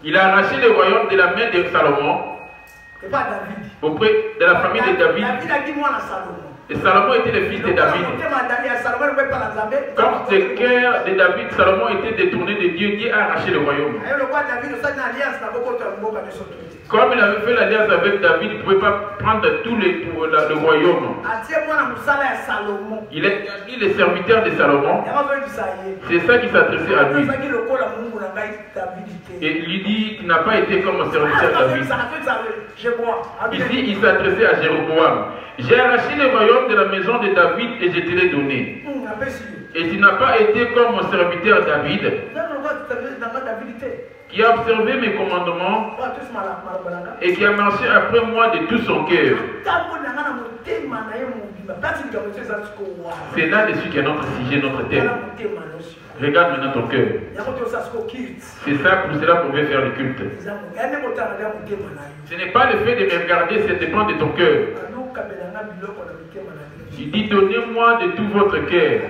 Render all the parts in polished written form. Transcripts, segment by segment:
Il a arraché le royaume de la main de Salomon auprès de la famille de David. Et Salomon était le fils de David. Comme le cœur de David, Salomon était détourné de Dieu, Dieu a arraché le royaume. Comme il avait fait l'alliance avec David, il ne pouvait pas prendre tout le royaume. Il est le serviteur de Salomon. C'est ça qui s'adressait à lui. Et lui dit qu'il n'a pas été comme un serviteur de David. Ici, il s'adressait à Jéroboam. J'ai arraché le royaume de la maison de David et je te l'ai donné. Et tu n'as pas été comme mon serviteur David, qui a observé mes commandements et qui a marché après moi de tout son cœur. C'est là-dessus qu'est notre sujet, notre thème. Regarde maintenant ton cœur. C'est ça, pour cela qu'on veut faire le culte. Ce n'est pas le fait de me regarder, ça dépend de ton cœur. Il dit, donnez-moi de tout votre cœur.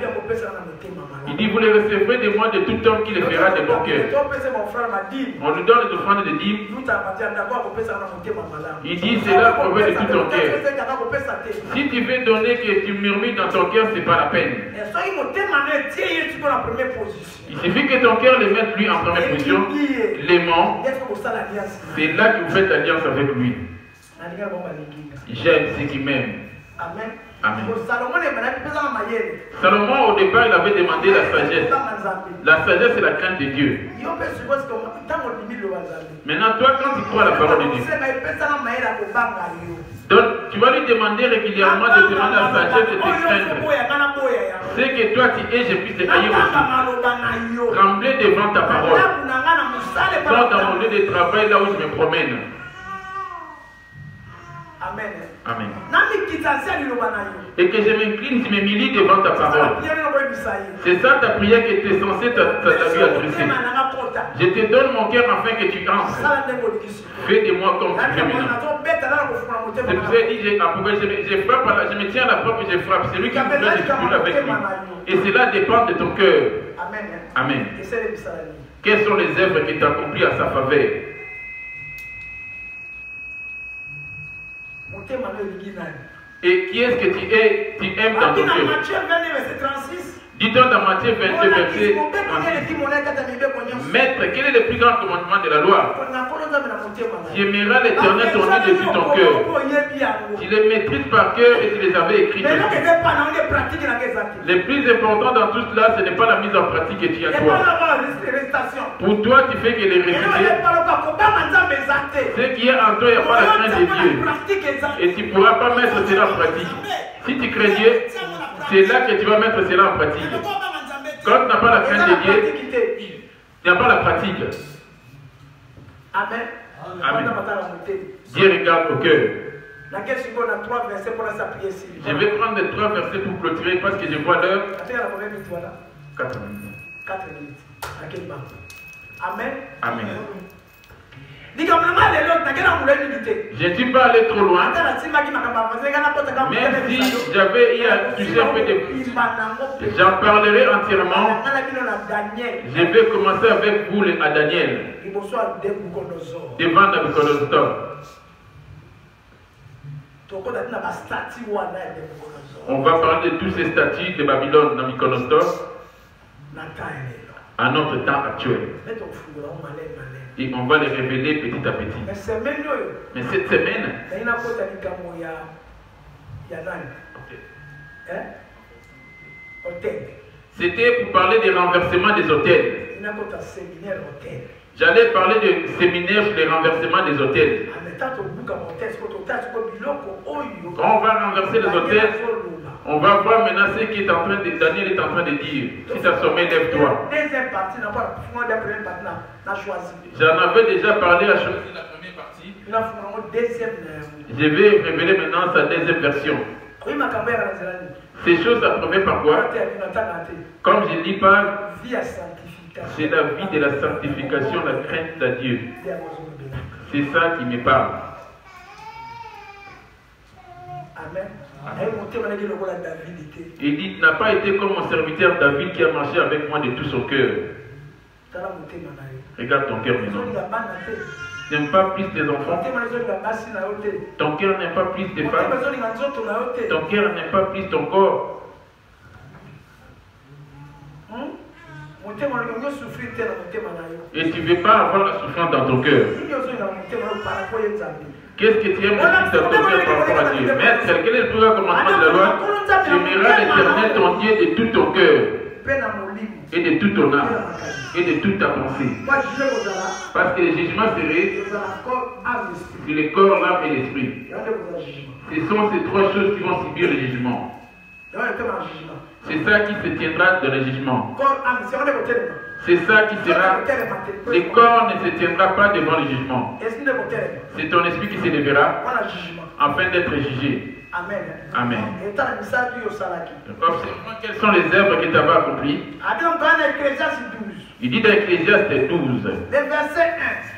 Il dit, vous le recevrez de moi de tout homme qui le fera de bon cœur. On lui donne les offrandes de dîmes. Il dit, c'est là qu'on veut de tout ton cœur. Si tu veux donner que tu murmures dans ton cœur, ce n'est pas la peine. Il suffit que ton cœur le mette lui en première position, l'aimant. C'est là que vous faites alliance avec lui. J'aime ceux qui m'aiment. Amen. Amen. Salomon, au départ, il avait demandé la sagesse. La sagesse, c'est la crainte de Dieu. Maintenant, toi, quand tu crois à la parole de Dieu, donc, tu vas lui demander régulièrement de demander la sagesse de te craindre. C'est que toi, tu es, je puisse te haïr aussi. Trembler devant ta parole. Sors dans mon lieu de travail, là où je me promène. Amen. Amen. Et que je m'incline, je me milie devant ta parole. C'est ça ta prière que tu es censé ta vie adresser. Je te donne mon cœur afin que tu entres. Fais de moi comme tu veux maintenant. C'est pour ça que je me tiens à la porte et je frappe. C'est lui qui me fait, je suis avec lui. Et cela dépend de ton cœur. Amen. Quelles sont les œuvres qui t'ont accompli à sa faveur? Et qui est-ce que tu aimes dans ton cœur? Dis-toi dans Matthieu 22, verset 36. Maître, quel est le plus grand commandement de la loi? Tu aimeras l'Éternel ton Dieu de tout ton cœur. Tu les maîtrises par cœur et tu les avais écrites. Le plus important dans tout cela, ce n'est pas la mise en pratique que tu as toi. Pour toi, tu fais que les réciter. Ce qui est en toi, il n'y a pas la crainte de Dieu. Et tu ne pourras pas mettre cela en pratique. Si tu crains Dieu, c'est là que tu vas mettre cela en pratique. Quand tu n'as pas la crainte de Dieu, tu n'as pas la pratique. Amen. Amen. Dieu regarde au cœur. Je vais prendre les 3 versets pour clôturer parce que je vois l'heure. 4 minutes. 4 minutes. Amen. Amen. Je ne suis pas allé trop loin. Même si j'avais eu à toucher un peu de... J'en parlerai entièrement. Je vais commencer avec vous à Daniel. Devant Nabucodonosor. On va parler de tous ces statues de Babylone, Nabucodonosor, à notre temps actuel. Et on va les révéler petit à petit. Mais cette semaine, c'était pour parler des renversements des hôtels. J'allais parler de séminaire sur les renversements des hôtels. Quand on va renverser les hôtels, on va voir maintenant ce qui est en train de, Daniel est en train de dire. Si tu as sommeil, lève-toi. J'en avais déjà parlé à choisir la première partie. Je vais révéler maintenant sa deuxième version. Ces choses approuvées par quoi? Comme je dis pas, c'est la vie de la sanctification, la crainte de Dieu. C'est ça qui me parle. Amen. Il dit, n'a pas été comme mon serviteur David qui a marché avec moi de tout son cœur. Regarde ton cœur maintenant. Tu n'aimes pas plus tes enfants. Ton cœur n'aime pas plus tes femmes. Ton cœur n'aime pas plus ton corps. Et tu ne veux pas avoir la souffrance dans ton cœur. Qu'est-ce que tu aimes le plus dans ton cœur par rapport à Dieu? Maître, quel est le plus grand commandement de la loi? Tu aimeras l'Éternel ton Dieu de tout ton cœur, et de toute ton âme, et de toute ta pensée. Parce que le jugement serait sur le corps, l'âme et l'esprit. Ce sont ces trois choses qui vont subir le jugement. C'est ça qui se tiendra dans le jugement. C'est ça qui sera. Le corps ne se tiendra pas devant le jugement. C'est ton esprit qui se lèvera afin d'être jugé. Amen. Amen. Observe quelles sont les œuvres que tu avais accomplies. Il dit dans Ecclésiaste 12.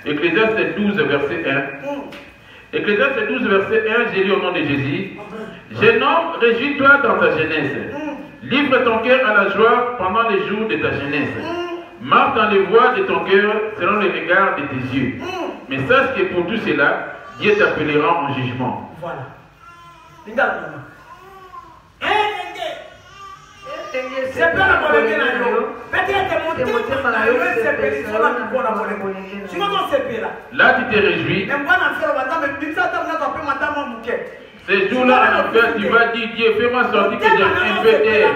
Ecclésiaste 12, verset 1. Ecclésiaste 12, verset 1, j'ai lu au nom de Jésus. Jeune homme, réjouis-toi dans ta jeunesse. Livre ton cœur à la joie pendant les jours de ta jeunesse. Marche dans les voies de ton cœur selon les regards de tes yeux. Mais sache que pour tout cela, Dieu t'appellera en jugement. Voilà. Là, tu te réjouis. Ces jours-là, en fait, tu vas dire, Dieu, fais-moi sortir que j'ai un peu d'air.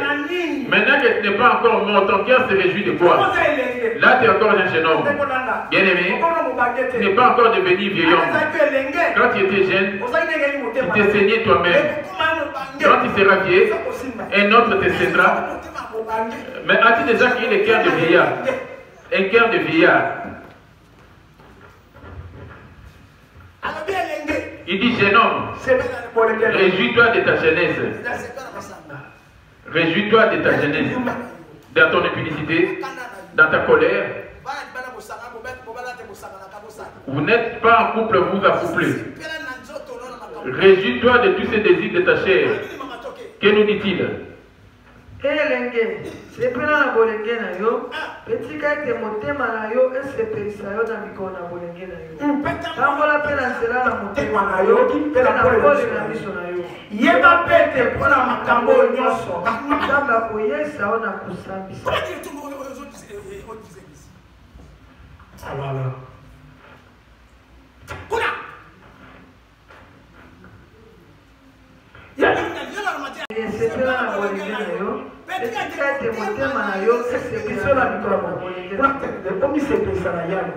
Maintenant que tu n'es pas encore mort, ton cœur se réjouit de quoi? Là, tu es encore un jeune homme. Bien-aimé, tu n'es pas encore devenu vieil homme. Quand tu étais jeune, tu t'es saigné toi-même. Quand tu seras vieil, un autre te cédera. Mais as-tu déjà créé le cœur de vieillard? Un cœur de vieillard. Il dit, jeune homme, réjouis-toi de ta jeunesse. Réjouis-toi de ta jeunesse. Dans ton impudicité, dans ta colère. Vous n'êtes pas en couple, vous accouplez. Réjouis-toi de tous ces désirs de ta chair. Que nous dit-il?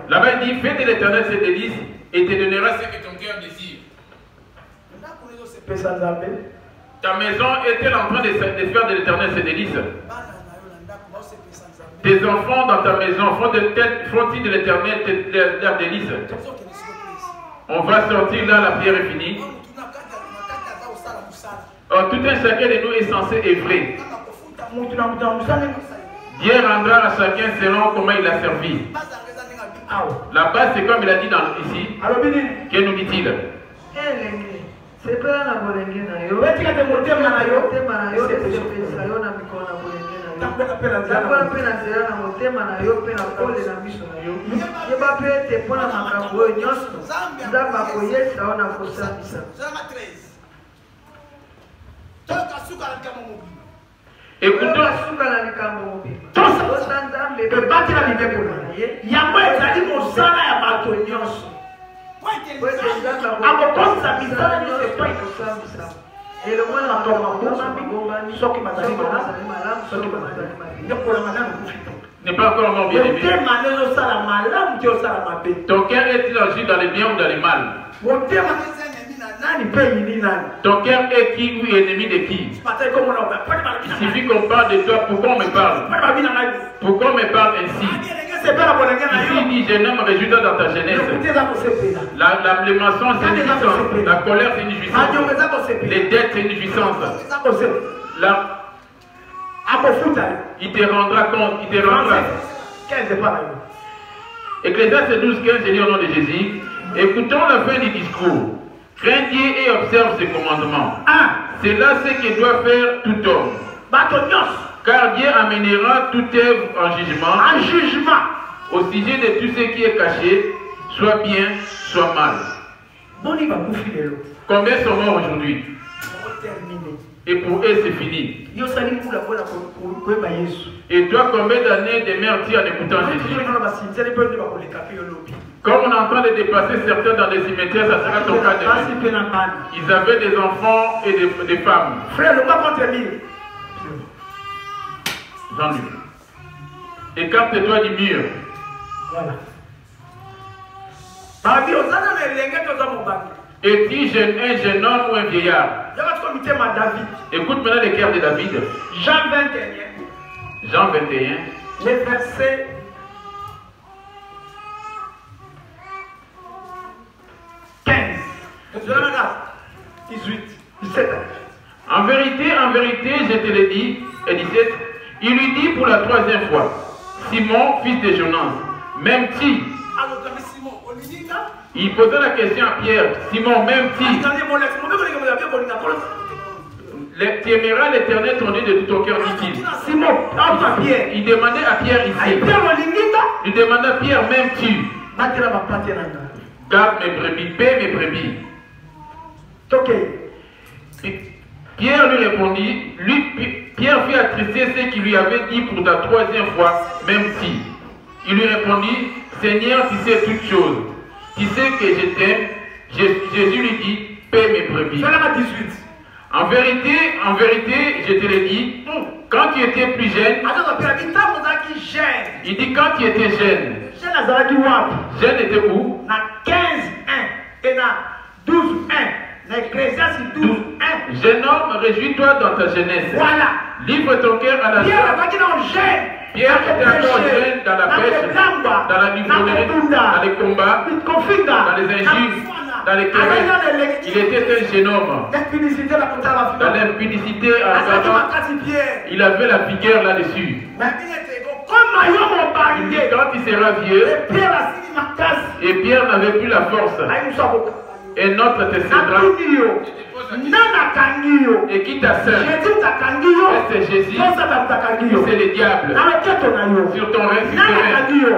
Là-bas il dit, fais de l'Éternel ses délices et te donnera ce que ton cœur désire. Ta maison est-elle en train de faire de l'Éternel ses délices? Tes enfants dans ta maison font-ils de l'Éternel leurs délices? On va sortir là, la prière est finie. Or, tout un chacun de nous est censé œuvrer. Dieu rendra à chacun selon comment il a servi. La base, c'est comme il a dit ici. Que nous dit-il? Écoutons. N'est pas encore mort, bien aimé. Ton cœur est-il agi dans les biens ou dans les mal? Ton cœur est qui ou ennemi de qui? Il suffit qu'on parle de toi. Pourquoi on me parle? Pourquoi on me parle ainsi? Ici il dit, jeune homme, réjouis-toi dans ta jeunesse. Le mensonge c'est une jouissance. La colère c'est une jouissance. Les dettes c'est une jouissance. Il te rendra compte. Il te rendra. Ecclésiaste 12, 15, j'ai dit au nom de Jésus. Écoutons la fin du discours. Crains Dieu et observe ses commandements. C'est là ce que doit faire tout homme. Car Dieu amènera toute œuvre en jugement. Au sujet de tout ce qui est caché, soit bien, soit mal. Combien sont morts aujourd'hui? Et pour eux, c'est fini. Et toi, combien d'années de merde tu as en écoutant Jésus? Comme on est en train de dépasser certains dans les cimetières, ça sera ton cas de vie. Ils avaient des enfants et des femmes. Frère, le pas contre lui. Jean-Luc. Écarte-toi du mur. Voilà. Es-tu un jeune homme ou un vieillard? Écoute maintenant les cœurs de David. Jean 21. Jean 21. Les versets 15. 18. 17. En vérité, je te l'ai dit. Et 17. Il lui dit pour la 3e fois, Simon, fils de Jonas, m'aimes-tu? Il posait la question à Pierre, Simon, m'aimes-tu? Tu aimeras l'Éternel ton Dieu de tout ton cœur, dit-il. Simon, Pierre. Il demandait à Pierre ici. Il demandait à Pierre, m'aimes-tu? Garde mes brebis, paie mes brebis. Pierre lui répondit, Pierre fit attrister ce qu'il lui avait dit pour la 3e fois, même si. Il lui répondit, Seigneur, tu sais toutes choses. Tu sais que je t'aime. Jésus lui dit, paie mes brebis. En vérité, je te l'ai dit, quand tu étais plus jeune, il dit quand tu étais jeune, jeune était où? 15-1 et 12-1. 12-1. Jeune homme, réjouis-toi dans ta jeunesse. Voilà. Livre ton cœur à la joie. Pierre était encore jeune dans la pêche, dans la livrerie, dans les combats, dans les injures, dans les querelles. Il était un jeune homme. Dans l'impudicité, il avait la vigueur là-dessus. Quand il sera vieux, et Pierre n'avait plus la force, et notre te cédera. Et qui t'a servi? C'est Jésus ou c'est le diable? Sur ton reste,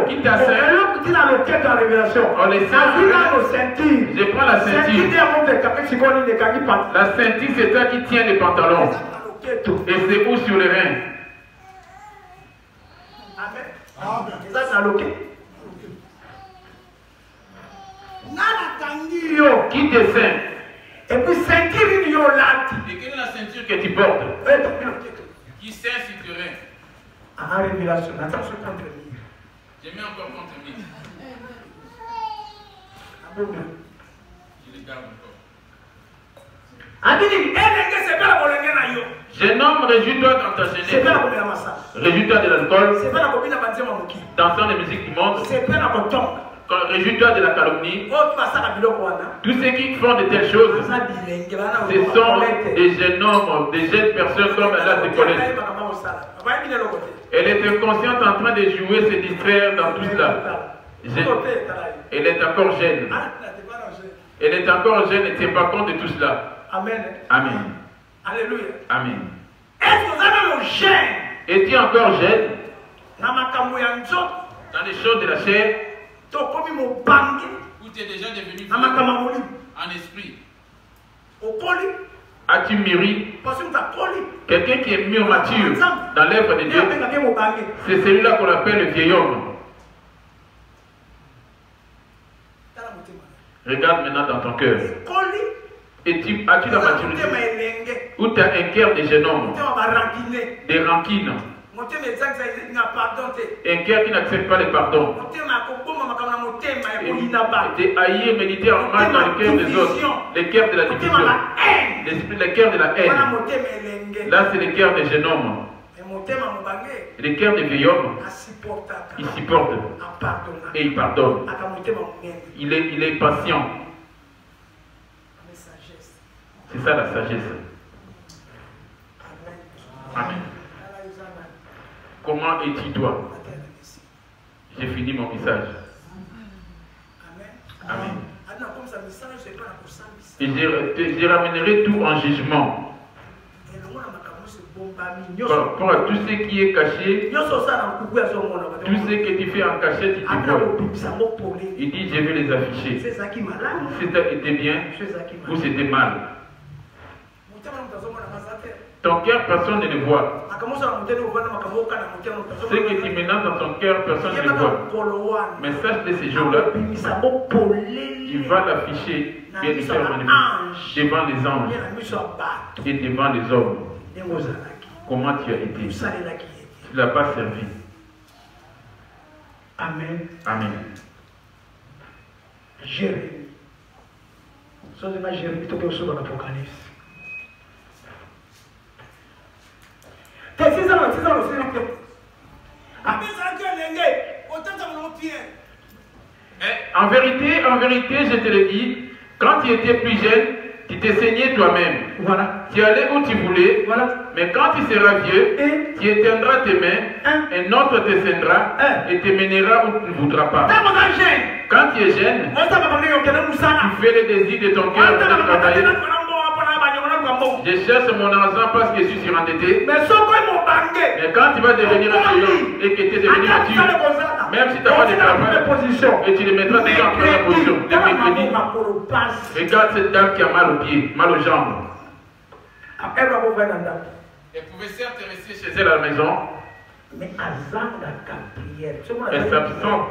qui t'a servi? On les sait. Je prends la ceinture. La ceinture, c'est toi qui tiens les pantalons. Et c'est où sur les reins? Qui te sert? Et puis ceinture violate. Et quelle est la ceinture que tu portes? Qui sert sur tes reins? En révélation, attention contre lui. Je mets encore contre lui. Je les garde encore. Jeune homme, réjouis-toi dans ta jeunesse. Réjouis-toi de l'alcool. Dansant les musiques du monde. Réjouis-toi de la calomnie. Tous ceux qui font de telles choses, ce sont des jeunes hommes, des jeunes personnes comme elle te connaît. Elle est inconsciente en train de jouer, se distraire dans tout cela. Elle est encore jeune. Elle est encore jeune et ne tient pas compte de tout cela. Amen. Amen. Alléluia. Amen. Est-ce que vous avez le jeune? Es-tu encore jeune? Dans les choses de la chair, où tu es déjà devenu en esprit. As-tu mûri? Quelqu'un qui est mûr, mature dans l'œuvre de Dieu, c'est celui-là qu'on appelle le vieil homme. Regarde maintenant dans ton cœur. As-tu la maturité? Ou tu as un cœur de jeune homme, des rancines, un cœur qui n'accepte pas le pardon, de haïr et méditer en mal dans le cœur des autres, le cœur de la division, le cœur de la haine. Là, c'est le cœur des jeunes hommes. Le cœur des vieils hommes, il supporte et il pardonne. Il est patient. C'est ça la sagesse. Amen. Comment es-tu toi? J'ai fini mon message. Amen. Et je ramènerai tout en jugement. Par rapport à tout ce qui est caché, tout ce que tu fais en cachette, il te voit. Il dit, je vais les afficher. Si ça était bien ou c'était mal. Ton cœur, personne ne le voit. Ce que tu menaces dans ton cœur, personne ne le voit. Mais sache que ces jours-là, tu vas l'afficher devant les anges et devant les hommes. Comment tu as été? Tu ne l'as pas servi. Amen. Amen. Jérémie. Seulement Jérémie, tu peux aussi dans l'Apocalypse. En vérité, je te le dis, quand tu étais plus jeune, tu te saignais toi-même. Voilà. Tu allais où tu voulais. Voilà. Mais quand tu seras vieux, tu éteindras tes mains, un autre te saignera et te mènera où tu ne voudras pas. Quand tu es jeune, tu fais le désir de ton cœur de travailler. Je cherche mon argent parce que je suis surendetté. Mais quand tu vas devenir un client et que tu es devenu mature, même si tu n'as pas de travail, et tu les mettras déjà en première position. Le mercredi, regarde cette dame qui a mal aux pieds, mal aux jambes. Elle pouvait certes rester chez elle à la maison, mais elle s'absente.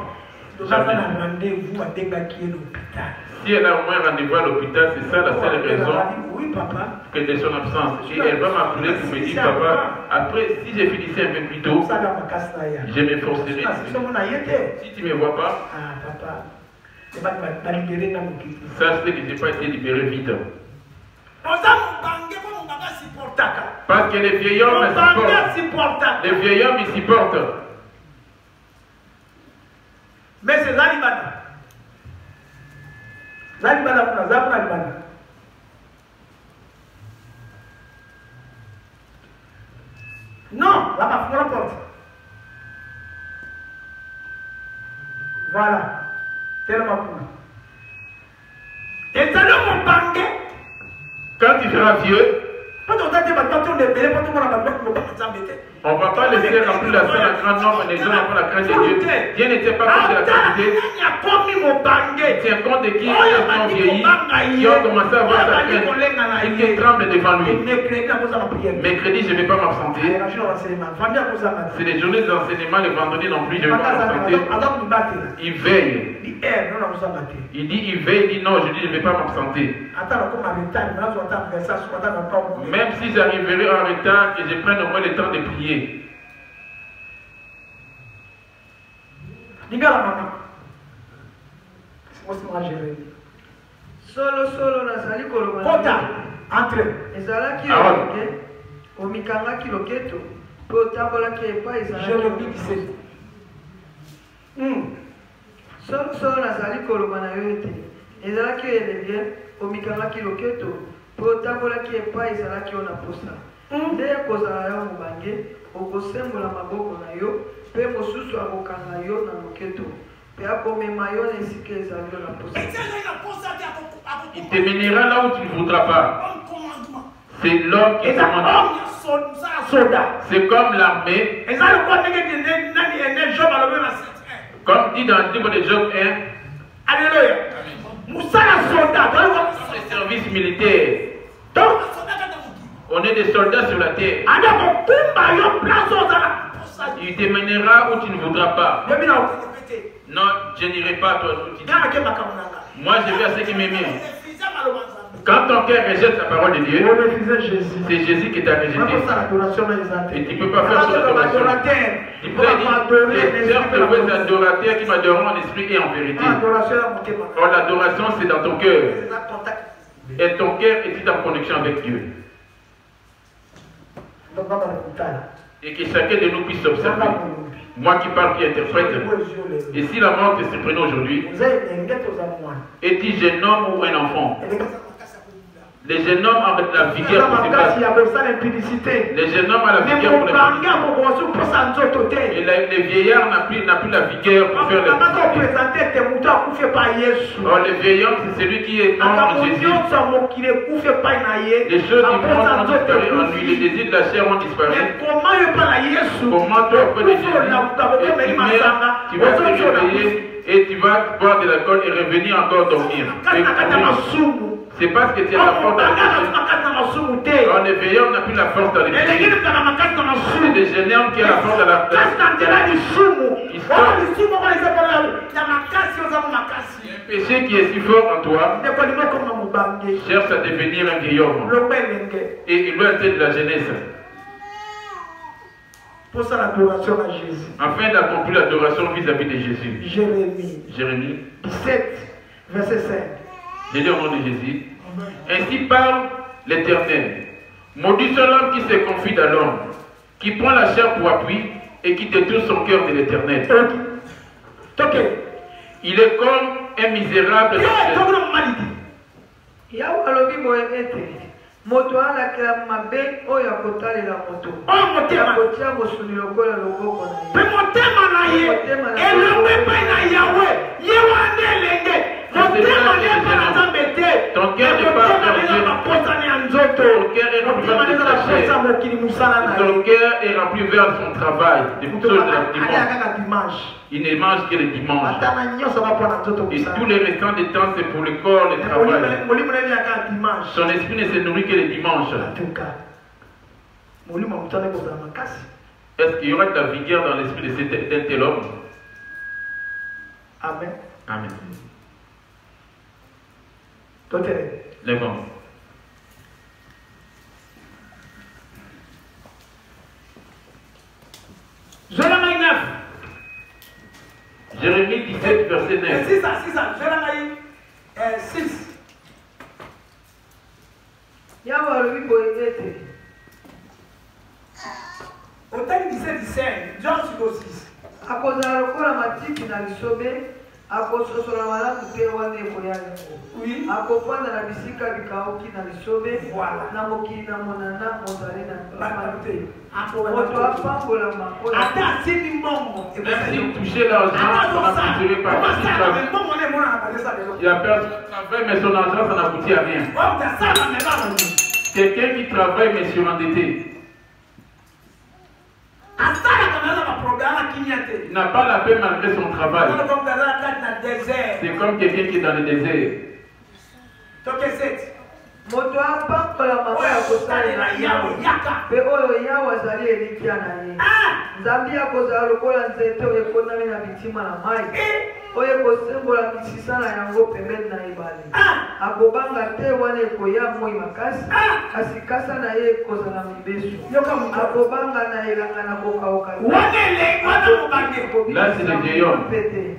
Rendez-vous à l'hôpital. Si elle a au moins rendez-vous à l'hôpital, c'est ça la seule raison oui, papa. que de son absence. Et elle va m'appeler pour me dire, papa, après, si j'ai finissé un peu plus tôt, je m'efforcerai. Si tu ne me vois pas, sache que je n'ai pas été libéré vite. Parce que les vieillards me supportent. Les vieillards me supportent. Mais c'est Zalibana. Non, là-bas, faut la porte. Voilà. Tellement cool. Et ça le mon banque. Quand tu seras vieux, on ne va pas laisser remplir la salle à grand nombre, les gens n'ont pas la crainte de Dieu. Dieu n'était pas contre la qualité. Tiens compte de qui ont vieilli, qui ont commencé à avoir sa crainte et qui tremblent devant lui. Mercredi, je ne vais pas m'absenter. C'est les journées d'enseignement, le vendredi non plus, je ne vais pas m'absenter. Il veille. Il dit il veille, il dit non, je dis je ne vais pas m'absenter. Même si j'arriverai en retard, que je prenne au moins le temps de prier. Solo nazali Kota, entre. ezalaki omikangaki loketo mpe otambolaki epai ezalaki solo nazali koloba na yo ete ezalaki elenge omikangaki loketo mpe otambolaki epai ezalaki yo na posa nde ekozala yo mobange okosembola maboko na yo mpe mosusu akokanga yo na loketo mpe akomema yo na esika ezali yo na posa. Il te mènera là où tu ne voudras pas. C'est l'homme qui commande. C'est comme l'armée. Comme dit dans le livre de Job 1. Alléluia. Le service militaire. On est des soldats sur la terre. Il te mènera où tu ne voudras pas. Non, je n'irai pas toi. Moi, je vais à ce qui m'aime. Quand ton cœur rejette la parole de Dieu, c'est Jésus qui t'a rejeté. Et tu ne peux pas faire sur l'adoration. Il peut dire, les sœurs de vos adorateurs qui m'adoreront en esprit et en vérité. Or, l'adoration, c'est dans ton cœur. Et ton cœur est en connexion avec Dieu. Et que chacun de nous puisse observer. Moi qui parle, qui interprète. Et si la mort te surprenait aujourd'hui, es-tu jeune homme ou un enfant? Les jeunes hommes avec la vigueur pour se battre. Les jeunes hommes à la vigueur pour les battre. Et les vieillards n'ont plus la vigueur pour faire les oh, le vieillard, c'est celui qui est mort en Jésus. Les choses du monde ont disparu en lui. Les désirs de la chair ont disparu. Comment toi, auprès de Jésus, tu vas te réveiller et tu vas boire de l'alcool et revenir encore dormir. C'est parce que tu as la force dans les péchés. Alors les veilleurs n'ont plus la force dans les péchés. C'est des jeunes hommes qui ont la force dans la péché. Un péché qui est si fort en toi cherche à devenir un vieil homme. Et il doit être de la jeunesse. Pour ça, l'adoration à Jésus. Afin d'accomplir l'adoration vis-à-vis de Jésus. Jérémie 17, verset 5. Je lis au nom de Jésus. Ainsi parle l'Éternel. Maudit soit l'homme qui se confie dans l'homme, qui prend la chair pour appui et qui détourne son cœur de l'Éternel. Il est comme un misérable. Moto ala kila mabe oyo akotalela moto. Akotia mosuni lokola loboko na ye. Pe motema na ye. Elombe pe na Yahweh. Yewane lenge. Motema ne pa na Nzambe te. Ton cœur n'est pas perdu. Ton cœur est rempli vers la chair. Ton cœur est rempli vers son travail. Des choses de la dimanche. Il ne mange que le dimanche. Et tous les restants des temps, c'est pour le corps, le travail. Son esprit ne se nourrit que le dimanche. Est-ce qu'il y aura de la vigueur dans l'esprit de cet tel homme? Amen. Amen. Lève-moi. Jérémie 9. Jérémie 17, verset 9. 6 à Jérémie 6. Autant 17, 17. John 6. Akososola malamu te wane koyale. Oui. Akopanda na bisika bikauki na lisobe. Voilà. Na mokili na monana mozali na Bakamte. Moto apambola makola. Ata sini mongo. Même si toucher l'argent, ça n'a pas par il y a personne qui travaille, mais son argent, ça n'aboutit à rien. Quelqu'un qui travaille, mais surendetté. Il n'a pas la paix malgré son travail. C'est comme quelqu'un qui est dans le désert. Moto apambola makola kosalela yawe pe oyo yawe azali elikia na ye. Nzambi akozala lokola nzete oyo ekonami na bitima na mai oyo ekosembola misisa na yango pembeni na ebale. Akobanga te wana ekoya moi makasi kasi kasa na ye ekozala mibesu. Akobanga na elanga na kokauka. Là c'est le vieil homme.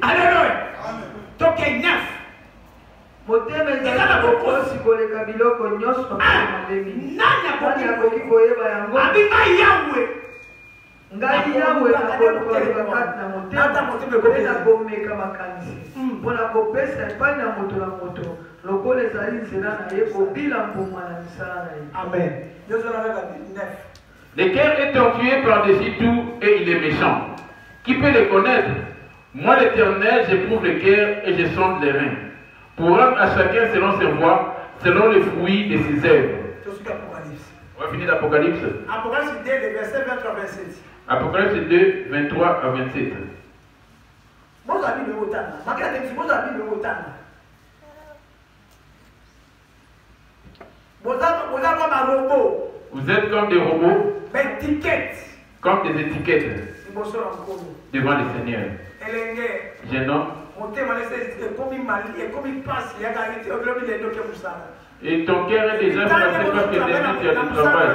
Alléluia. Donc il y a motema ezali kokosi koleka biloko nyonso malemi. Nani akoki koyeba yango? Ngai yawe nakoluka kati na motema mpe nakomeka makanisi mpona kopesa epai na moto lokola ezali nzela na ye kobila mbuma na misala na ye. Amen. Le cœur est tortué par-dessus tout et il est méchant. Qui peut le connaître? Moi l'Éternel, j'éprouve le cœur et je sonde les reins, pour rendre à chacun selon ses voies, selon les fruits de ses œuvres. On va finir l'Apocalypse. Apocalypse 2, verset 23 à 27. Apocalypse 2, 23 à 27. Vous êtes comme des robots, comme des étiquettes devant le Seigneur. Jeune homme, et ton cœur est déjà placé parce que déjà tu as du travail.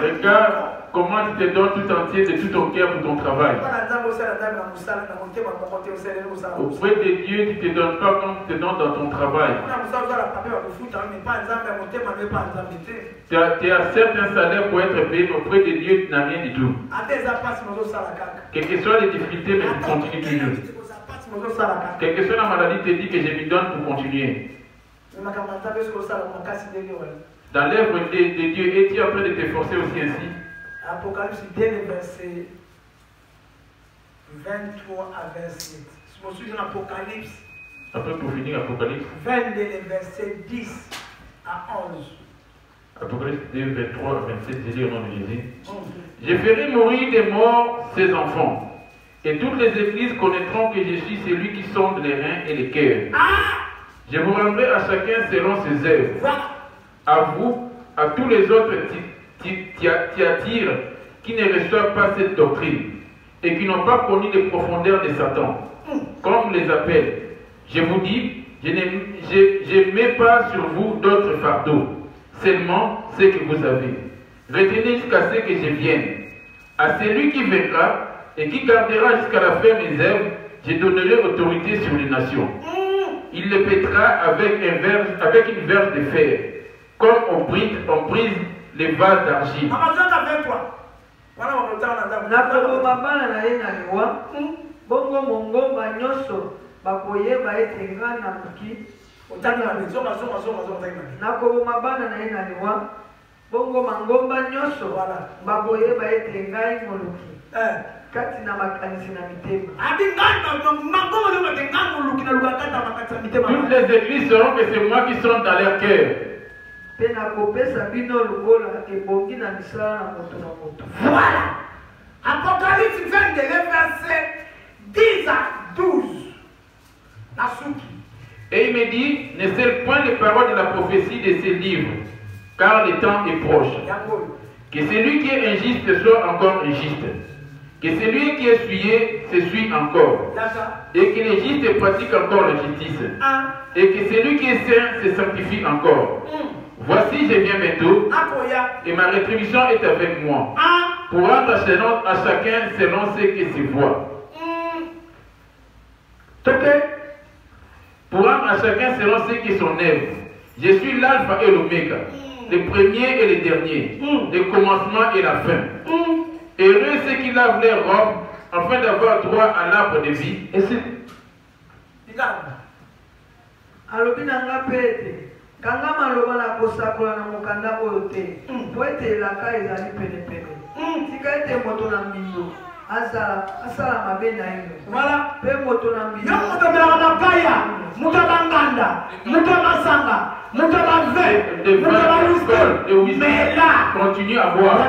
Regarde comment tu te donnes tout entier de tout ton cœur pour ton travail. Auprès de Dieu, tu ne te donnes pas comme tu te donnes dans ton travail. Tu as certes un salaire pour être payé, mais auprès de Dieu, tu n'as rien du tout. Quelles que soient les difficultés, mais tu continues toujours. Quelle que soit la maladie, te dit que je me donne pour continuer. dans l'œuvre de Dieu, es-tu en train de t'efforcer aussi ainsi? Apocalypse 2, le verset 23 à 27. Je me souviens d'Apocalypse. Après, pour finir, Apocalypse 22, le verset 10 à 11. Apocalypse 2, 23 à 27, j'ai dit au nom de Jésus. Je ferai mourir des morts ses enfants, et toutes les églises connaîtront que je suis celui qui sonde les reins et les cœurs. Je vous rendrai à chacun selon ses œuvres. À vous, à tous les autres Thyatire qui ne reçoivent pas cette doctrine et qui n'ont pas connu les profondeurs de Satan, comme les appelle. Je vous dis, je ne mets pas sur vous d'autres fardeaux, seulement ce que vous avez. Retenez jusqu'à ce que je vienne. À celui qui vaincra et qui gardera jusqu'à la fin mes œuvres, je donnerai autorité sur les nations. Il les pètera avec une verge de fer, comme on brise les vases d'argile. Nakoboma bana na ye na liwa, bongo mongomba nyonso bakoyeba ete nga na muki. Nakoboma bana na ye na liwa, bongo mangomba nyonso bakoyeba ete ngai moluki. Kati na makanisi na mitema. Toutes les églises sauront que c'est moi qui sonde dans leur cœur. Voilà. Apocalypse 22, verset 10 à 12. Et il me dit, ne scelle point les paroles de la prophétie de ces livres, car le temps est proche. Que celui qui est injuste soit encore injuste. Que celui qui est souillé se suit encore. Et que les justes pratiquent encore la justice. Et que celui qui est saint se sanctifie encore. Voici, je viens bientôt. Et ma rétribution est avec moi. Pour rendre à chacun selon ce que se voit. Pour rendre à chacun selon ce que son œuvre. Je suis l'alpha et l'oméga. Le premier et le dernier. Le commencement et la fin. Heureux ceux qui lavent leurs robes afin d'avoir droit à l'arbre de vie. Et c'est... Kanga maloba na kosakola na mokanda oyo te po ete elaka ezali penepene tika ete moto na mbindo asala mabe na ino voilà mpe moto na mbindo yo moto amelaka makaya moto banganda moto masanga moto bave moto bariste mais là continue à boire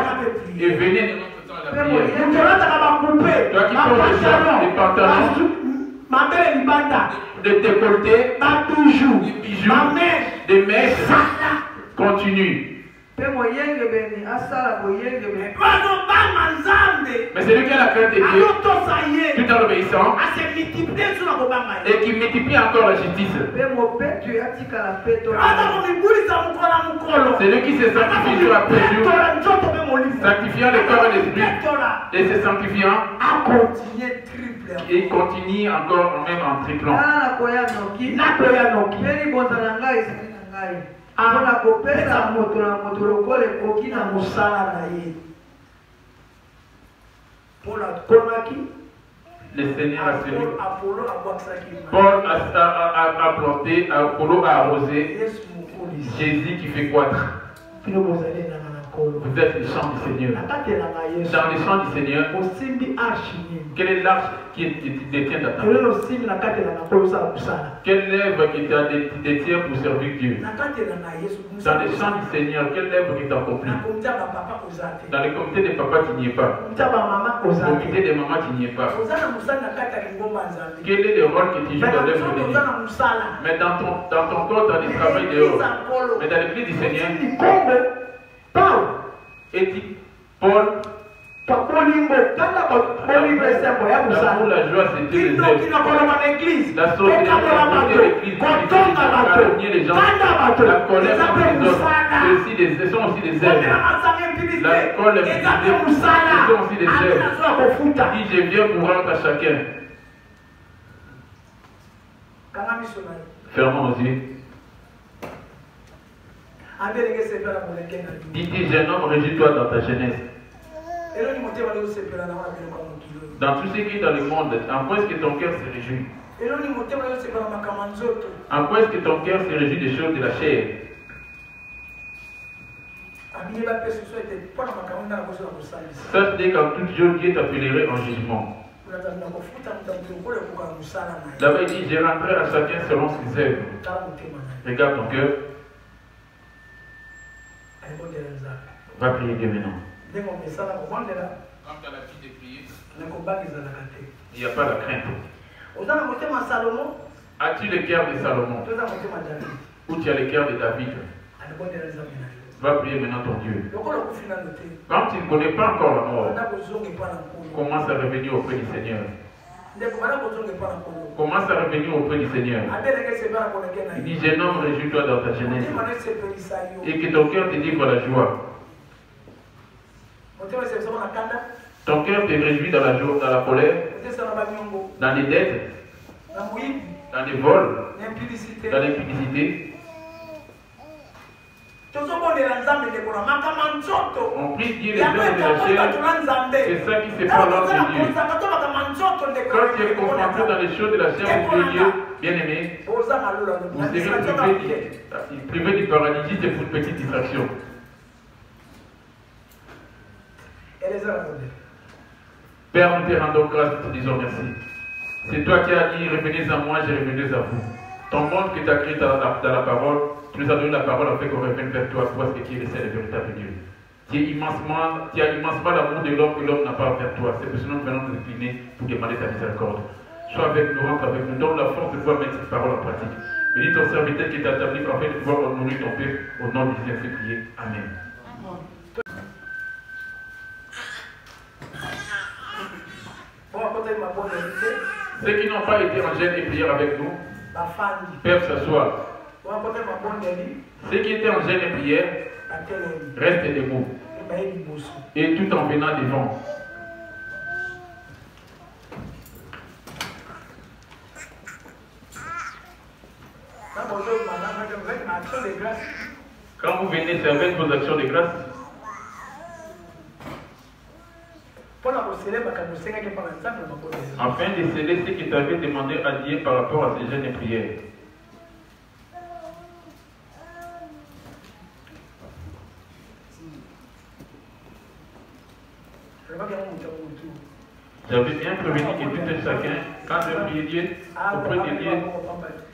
et venez de notre temps à la prière. moto alataka bakupe toi qui portes les pantalons mabele libanda de décolleté, toujours, des bijoux, des mèches, continue. Mais c'est lui qui a la crainte de Dieu, tout en obéissant, et qui multiplie encore la justice. C'est lui qui se sanctifie jour après jour, sanctifiant le corps et l'esprit, et se sanctifiant, et continue encore même en triplant. Le Seigneur a celui. Paul a planté, Apollo a arrosé, Jésus qui fait croître. Vous êtes les champs du Seigneur. Dans les champs du Seigneur, quelle est l'arche qui détient ta table? Quelle œuvre qui détient pour servir Dieu? Dans les champs du Seigneur, quelle œuvre qui t'accomplit? Dans le comité des papas, tu n'y es pas. Au comité des mamans, tu n'y es pas. Quel est le rôle que tu joues dans l'œuvre de Dieu? Mais dans ton corps, dans le travail dehors. Mais dans l'église du Seigneur, et dit Paul, pour la joie, c'était les œuvres. La solidarité de l'église, les gens, la colère des autres, ce sont aussi des œuvres. La colère, ce sont aussi des œuvres. Dit je viens pour rendre à chacun. Fermons nos yeux. Dis-t-il, jeune homme, réjouis-toi dans ta jeunesse. Dans tout ce qui est dans le monde, en quoi est-ce que ton cœur se réjouit? En quoi est-ce que ton cœur se réjouit des choses de la chair? Sache qu'en toute chose, Dieu t'appellerait en jugement. Là-bas, il dit, j'ai rentré à chacun selon ses œuvres. Regarde ton cœur. Va prier Dieu maintenant. Quand tu as l'habitude de prier, il n'y a pas la crainte. As-tu le cœur de Salomon? Ou tu as le cœur de David? Va prier maintenant ton Dieu. Quand tu ne connais pas encore la mort, commence à revenir auprès du Seigneur. Commence à revenir auprès du Seigneur. Il dit, jeune homme, réjouis-toi dans ta jeunesse. Et que ton cœur te livre la joie. Ton cœur te réjouit dans la joie, dans la colère, dans les dettes, dans les vols, dans l'impudicité. On prie Dieu les œuvres de la chair. C'est ça qui sépare l'homme de Dieu. Quand tu es confronté dans les choses de la chair de Dieu, bien aimé, vous serez privé du paradis, c'est pour une petite distraction. Père, nous te rendons grâce et te disons merci. C'est toi qui as dit, revenez à moi, je revenez à vous. Ton monde que tu as créé dans la parole, tu nous as donné la parole afin qu'on revienne vers toi, toi ce qui est le véritable Dieu. Tu as immensement l'amour de l'homme que l'homme n'a pas vers toi. C'est pour cela que nous venons nous incliner pour demander ta miséricorde. Sois avec nous, rentre avec nous, donne la force de pouvoir mettre cette parole en pratique. Bénis ton serviteur qui t'a établi afin de pouvoir honorer ton Père. Au nom du Seigneur, c'est prié. Amen. Ceux qui n'ont pas été en jeûne et prière avec nous peuvent s'asseoir. Ceux qui étaient en jeûne et prière restent debout. Et tout en venant devant. Quand vous venez servir vos actions de grâce, afin de sceller ce que tu avais demandé à Dieu par rapport à ces jeûnes et prières. J'avais bien prévenu que tout un chacun, quand on prie Dieu, auprès de Dieu,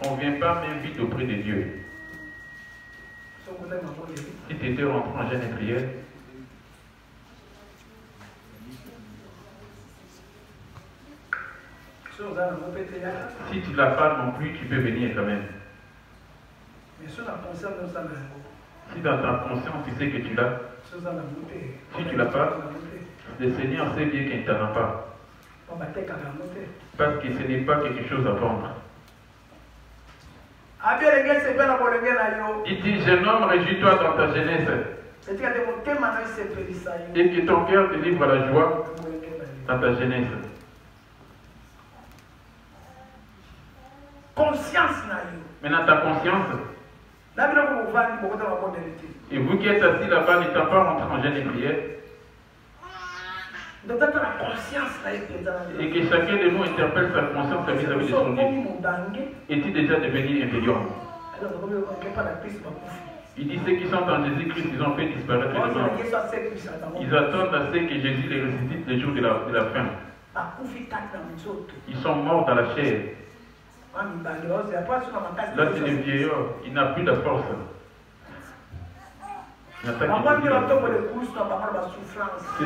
on ne vient pas même vite auprès de Dieu. Si tu étais rentré en jeûne et prière, si tu ne l'as pas non plus, tu peux venir quand même. Si dans ta conscience tu sais que tu l'as, si tu ne l'as pas, le Seigneur sait bien qu'il ne t'en a pas. Parce que ce n'est pas quelque chose à vendre. Il dit, jeune homme, réjouis-toi dans ta jeunesse. Et que ton cœur te livre la joie dans ta jeunesse. Maintenant ta conscience. Et vous qui êtes assis là-bas, n'étant pas rentré en jeûne et prière. Et que chacun de nous interpelle sa conscience vis-à-vis de son Dieu. Est-il déjà devenu inférieur? Il dit ceux qui sont en Jésus-Christ, ils ont fait disparaître les morts. Ils attendent à ce que Jésus les ressuscite le jour de la fin. Ils sont morts dans la chair. Là, c'est le vieillard. Il n'a plus de force. Ce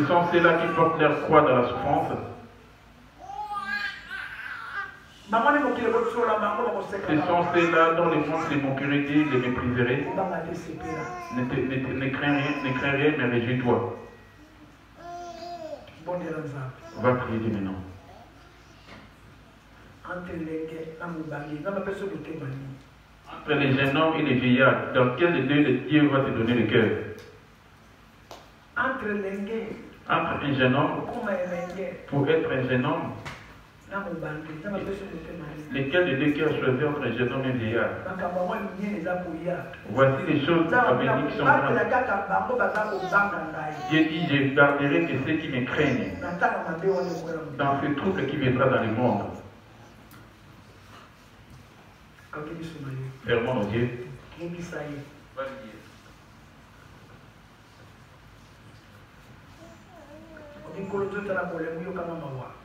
sont ceux-là qui portent leur croix dans la souffrance. Ce sont ceux-là dont les gens les moqueraient, les mépriseraient. Ne crains rien, mais réjouis-toi. On va prier Dieu maintenant. Entre les jeunes hommes et les vieillards, dans quel des deux Dieu va te donner le cœur? Entre un jeune homme, pour être un jeune homme, lesquels des deux cœurs choisir entre un jeune homme et un vieillard? Voici les choses à venir qui sont grandes. Dieu dit, je garderai que ceux qui me craignent dans ce trouble qui viendra dans le monde. Fermons nos yeux.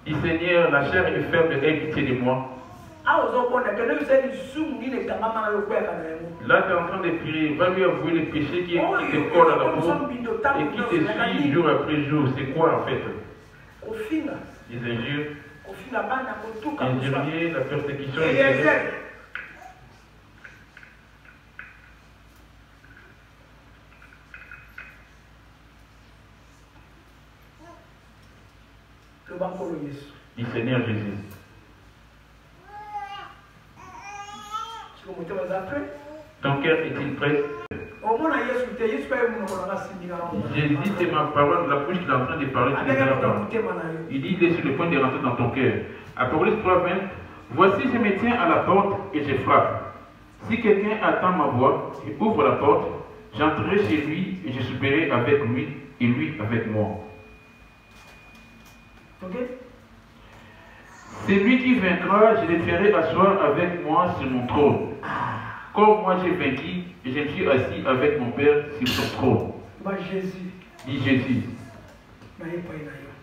Dis Seigneur, la chair est faible, aie pitié de moi. Là, tu es en train de prier, va lui avouer les péchés qui te collent à la peau et qui te suivent jour après jour. C'est quoi en fait? Les injures, injurier, la persécution, Dis Seigneur Jésus. Ton cœur est-il prêt? Jésus, c'est ma parole, la bouche qui est en train de parler. Il dit, il est sur le point de rentrer dans ton cœur. Apocalypse 3:20. Voici, je me tiens à la porte et je frappe. Si quelqu'un attend ma voix et ouvre la porte, j'entrerai chez lui et je souperai avec lui et lui avec moi. C'est lui qui vaincra, je le ferai asseoir avec moi sur mon trône. Comme moi j'ai vaincu, et je me suis assis avec mon Père sur son trône. Dis Jésus,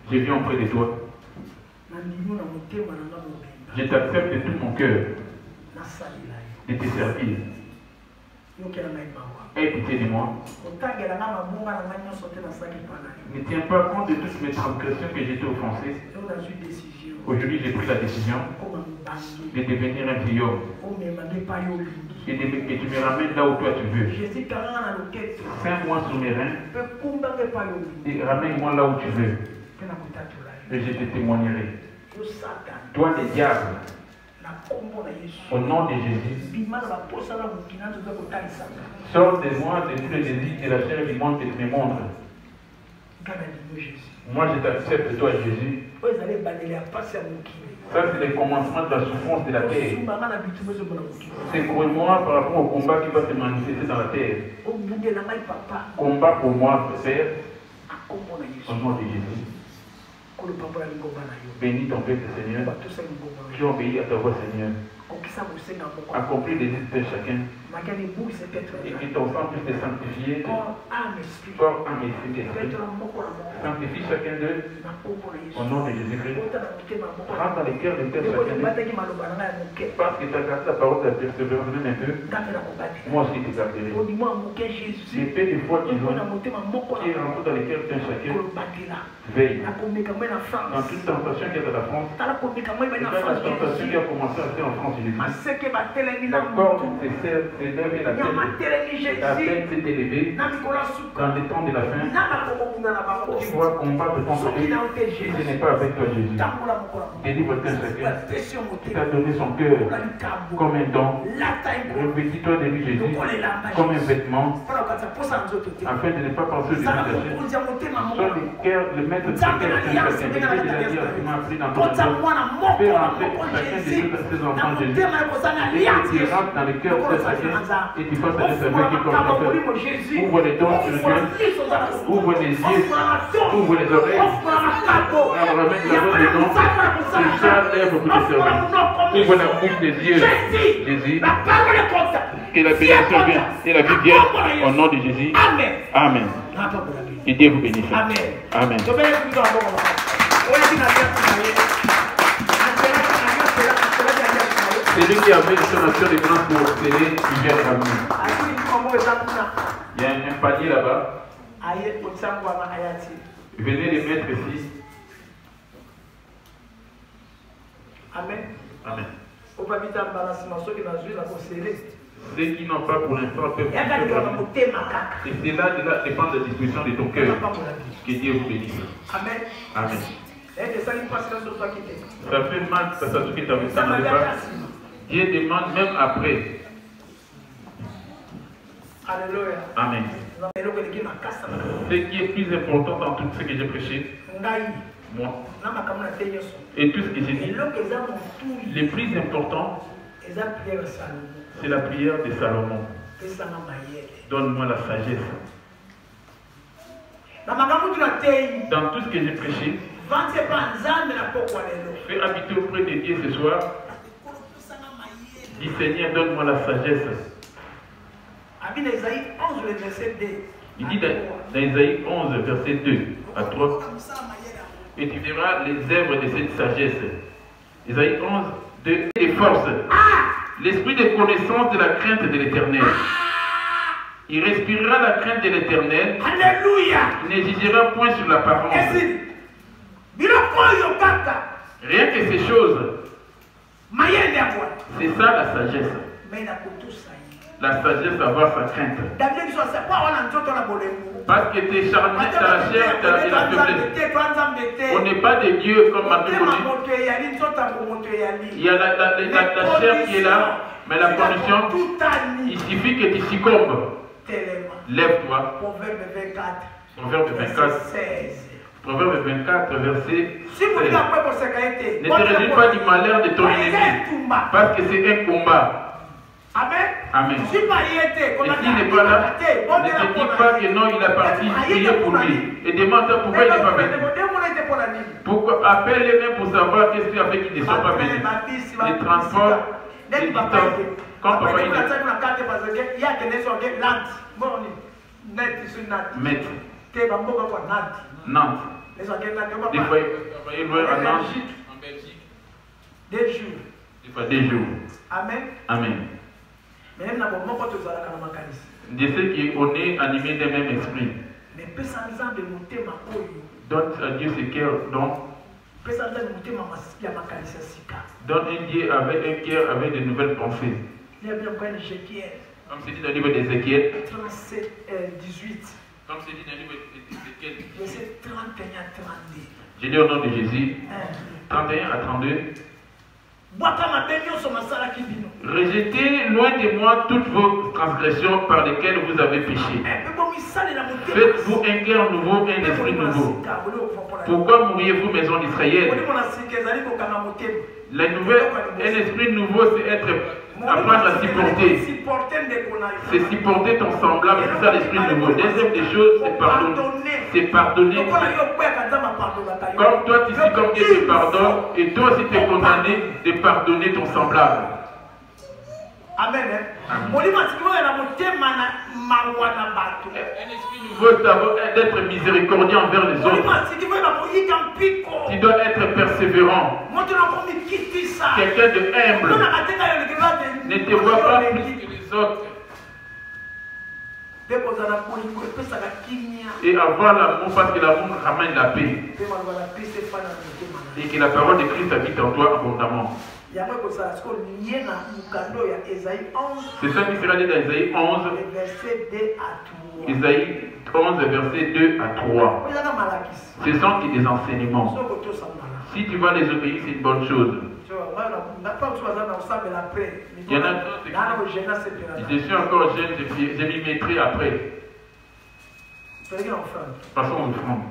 je viens auprès de toi. Je t'accepte de tout mon cœur de te servir. Aie pitié de moi. Ne tiens pas compte de toutes mes transgressions que j'ai été offensé. Aujourd'hui, j'ai pris la décision de devenir un vieil homme. Et tu me ramènes là où toi tu veux. Fais-moi sous mes reins. Et ramène-moi là où tu veux. Et je te témoignerai. Toi, les diables, au nom de Jésus, sors de moi de tous les désirs de la chair du monde et de mes montres. Moi, je t'accepte, toi, Jésus. Ça, c'est le commencement de la souffrance de la terre. C'est pour moi par rapport au combat qui va se manifester dans la terre. Combat pour moi, Père, au nom de Jésus. Bénis ton Père, Seigneur. Qui obéit à ta voix, Seigneur. Accomplis les désirs de chacun. Et que ton sang puisse te sanctifier. Corps, âme, esprit. Sanctifie chacun d'eux. Au nom de Jésus-Christ. Rentre dans les cœurs de chacun d'eux. Parce que tu as gardé la parole de la persévérance même un peu. Moi aussi, je te garderai. L'épée de foi qui rentre dans les cœurs de chacun. Veille. Dans toute tentation qui est à la France. La tentation qui a commencé à faire en France, la corde s'est levée, la tête s'est élevée dans les temps de la fin. Tu vois combattre ton côté. Ce n'est pas avec toi, Jésus. Délivre ton chacun. Tu t'as donné son cœur comme un don. Revêtis-toi de lui, Jésus, comme un vêtement, afin de ne pas penser de lui. Sois le maître de ton cœur, tu m'as appris dans ton cœur. Fais rentrer chacun de ces enfants, Jésus. Et tu rentres dans le cœur de chacun et tu fasses un service qui comme ouvre les dents spirituels, ouvre les yeux, ouvre les oreilles, remets la voix des dents, et ça lève pour te servir. Ouvre la bouche des yeux, Jésus. Que la bénédiction vienne et la vie vienne au nom de Jésus. Amen. Et Dieu vous bénisse. Amen. Amen. C'est lui qui avait une sonation de grâce pour sceller l'hiver avenir. Il y a un panier là-bas. Venez les mettre ici. Amen. Amen. Ceux qui n'ont pas pour l'instant peuvent et cela dépend de la disposition de ton cœur. Que Dieu vous bénisse. Amen. Amen. Ça fait mal, ça s'ajoute que tu avais ça dans le pas. Dieu demande même après. Alléluia. Amen. Ce qui est plus important dans tout ce que j'ai prêché, moi, et tout ce que j'ai dit, le plus important, c'est la prière de Salomon. Donne-moi la sagesse. Dans tout ce que j'ai prêché, fais habiter auprès de Dieu ce soir. Dis Seigneur, donne-moi la sagesse. Il dit dans Isaïe 11, verset 2 à 3. et tu verras les œuvres de cette sagesse. Isaïe 11, 2, les forces. L'esprit de connaissance de la crainte de l'Éternel. Il respirera la crainte de l'Éternel. Alléluia. Il n'exigera point sur l'apparence. Rien que ces choses. C'est ça la sagesse. La sagesse, avoir sa crainte. Parce que tes charniers, tu as la chair, tu as la faiblesse. On n'est pas des dieux comme Mathémoni. Il y a la chair qui est là, mais la condition, il suffit que tu succombes. Lève-toi. Proverbe 24. Proverbe 24, verset 16. Ne te réjouis pas du malheur de ton ennemi, parce que c'est un combat. Amen. Amen. Et s'il n'est pas là, ne te dis pas que non, il a parti, il est pour lui. Et demande pourquoi il n'est pas venu. Pourquoi appelle-les même pour savoir qu'est-ce qu'il a fait qu'ils ne sont pas venus. Les transports, les distances. Quand papa il est Nantes. Des fois, il va loin à Nantes, en Belgique. Des jours. Des fois, des jours. Amen. Amen. De ceux qui on est animés d'un même esprit. Donne à Dieu ce cœur, donc. Donne un Dieu avec un cœur avec de nouvelles pensées. Comme c'est dit dans le livre d'Ézéchiel. 37, 18. Comme c'est dit dans le livre d'Ézéchiel. Verset 31 à 32. J'ai lu au nom de Jésus. 31 à 32. Rejetez loin de moi toutes vos transgressions par lesquelles vous avez péché. Faites-vous un cœur nouveau, un esprit nouveau. Pourquoi mourriez-vous, maison d'Israël? La nouvelle, un esprit nouveau, c'est apprendre à supporter. C'est supporter ton semblable, c'est ça l'esprit nouveau. Deuxième des choses, c'est pardonner. C'est pardonner. Comme toi, tu sais comme Dieu te pardonne, et toi aussi tu es condamné de pardonner ton semblable. Amen. Un esprit nouveau, c'est d'être miséricordieux envers les autres. Tu dois être persévérant. Quelqu'un de humble. Ne te vois pas plus que les autres. Et avoir l'amour parce que l'amour ramène la paix. Et que la parole de Christ habite en toi abondamment. C'est ça qui sera dit dans Isaïe 11, Isaïe 11, verset 2 à 3. Ce sont des enseignements. Si tu vas les obéir, c'est une bonne chose. Il y en a d'autres. Je suis encore jeune, je m'y mettrai après. Passons au front.